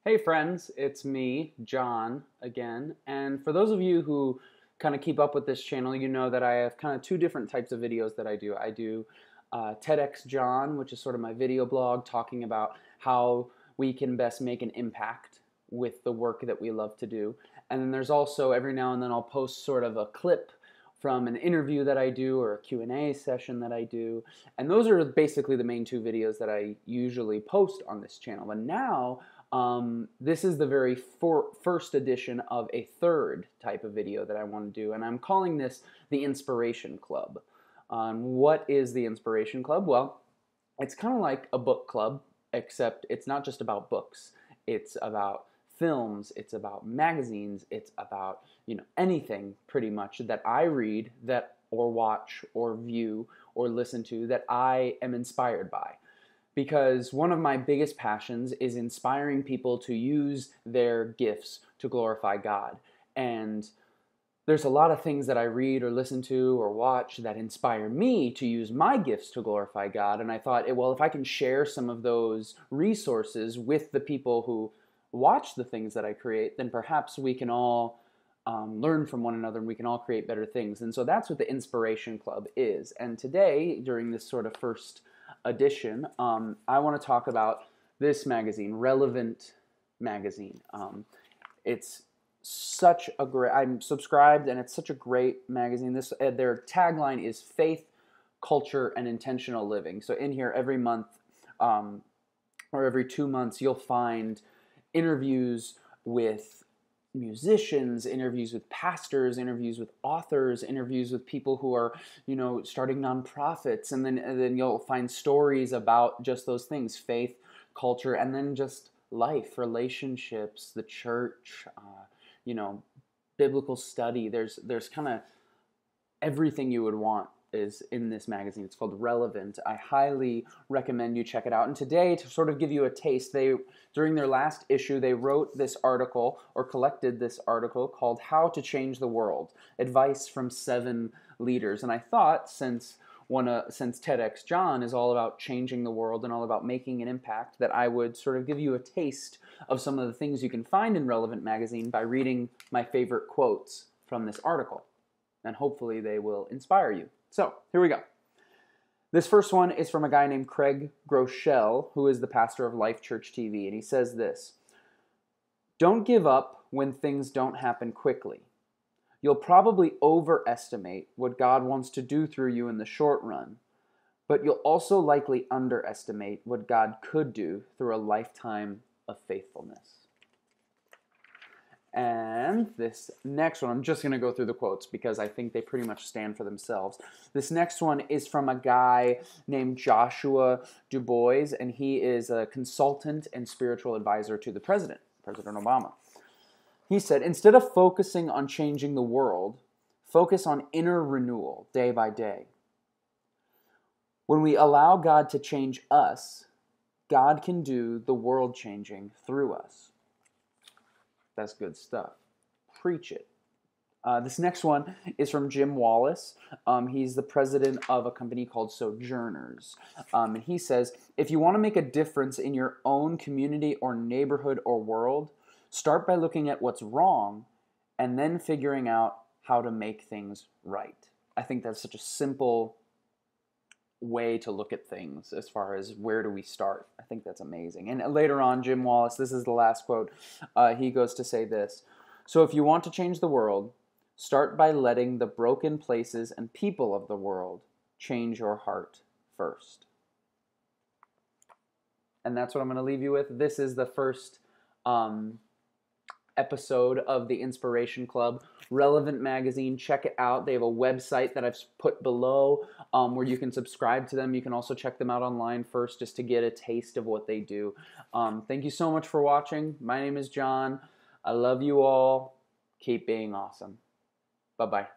Hey friends, it's me, John, again. And for those of you who kind of keep up with this channel, you know that I have kind of two different types of videos that I do. I do TEDx John, which is sort of my video blog talking about how we can best make an impact with the work that we love to do. And then there's also every now and then I'll post sort of a clip from an interview that I do or a Q&A session that I do. And those are basically the main two videos that I usually post on this channel. And now this is the very first edition of a third type of video that I want to do, and I'm calling this the Inspiration Club. What is the Inspiration Club? Well, it's kind of like a book club, except it's not just about books. It's about films, it's about magazines, it's about, anything pretty much that I read that or watch or view or listen to that I am inspired by. Because one of my biggest passions is inspiring people to use their gifts to glorify God. And there's a lot of things that I read or listen to or watch that inspire me to use my gifts to glorify God. And I thought, well, if I can share some of those resources with the people who watch the things that I create, then perhaps we can all learn from one another and we can all create better things. And so that's what the Inspiration Club is. And today, during this sort of first edition, I want to talk about this magazine, Relevant Magazine. It's such a great, I'm subscribed and it's such a great magazine. Their tagline is faith, culture, and intentional living. So in here every month or every 2 months, you'll find interviews with musicians, interviews with pastors, interviews with authors, interviews with people who are, starting nonprofits, and then you'll find stories about just those things, faith, culture, and then just life, relationships, the church, biblical study. There's kind of everything you would want is in this magazine. It's called Relevant. I highly recommend you check it out. And today, to sort of give you a taste, during their last issue, they wrote this article, or collected this article, called How to Change the World, Advice from 7 Leaders. And I thought, since TEDx John is all about changing the world and all about making an impact, that I would sort of give you a taste of some of the things you can find in Relevant Magazine by reading my favorite quotes from this article. And hopefully they will inspire you. So, here we go. This first one is from a guy named Craig Groeschel, who is the pastor of Life Church TV, and he says this: "Don't give up when things don't happen quickly. You'll probably overestimate what God wants to do through you in the short run, but you'll also likely underestimate what God could do through a lifetime of faithfulness." And this next one, I'm just going to go through the quotes because I think they pretty much stand for themselves. This next one is from a guy named Joshua Du Bois, and he is a consultant and spiritual advisor to the President Obama. He said, "Instead of focusing on changing the world, focus on inner renewal day by day. When we allow God to change us, God can do the world changing through us." That's good stuff. Preach it. This next one is from Jim Wallace. He's the president of a company called Sojourners. And he says, "If you want to make a difference in your own community or neighborhood or world, start by looking at what's wrong and then figuring out how to make things right." I think that's such a simple way to look at things as far as where do we start. I think that's amazing. And later on, Jim Wallace, this is the last quote, he goes to say this: "So if you want to change the world, start by letting the broken places and people of the world change your heart first." And that's what I'm going to leave you with. This is the first episode of the Inspiration Club, Relevant Magazine. Check it out. They have a website that I've put below where you can subscribe to them. You can also check them out online first just to get a taste of what they do. Thank you so much for watching. My name is John. I love you all. Keep being awesome. Bye-bye.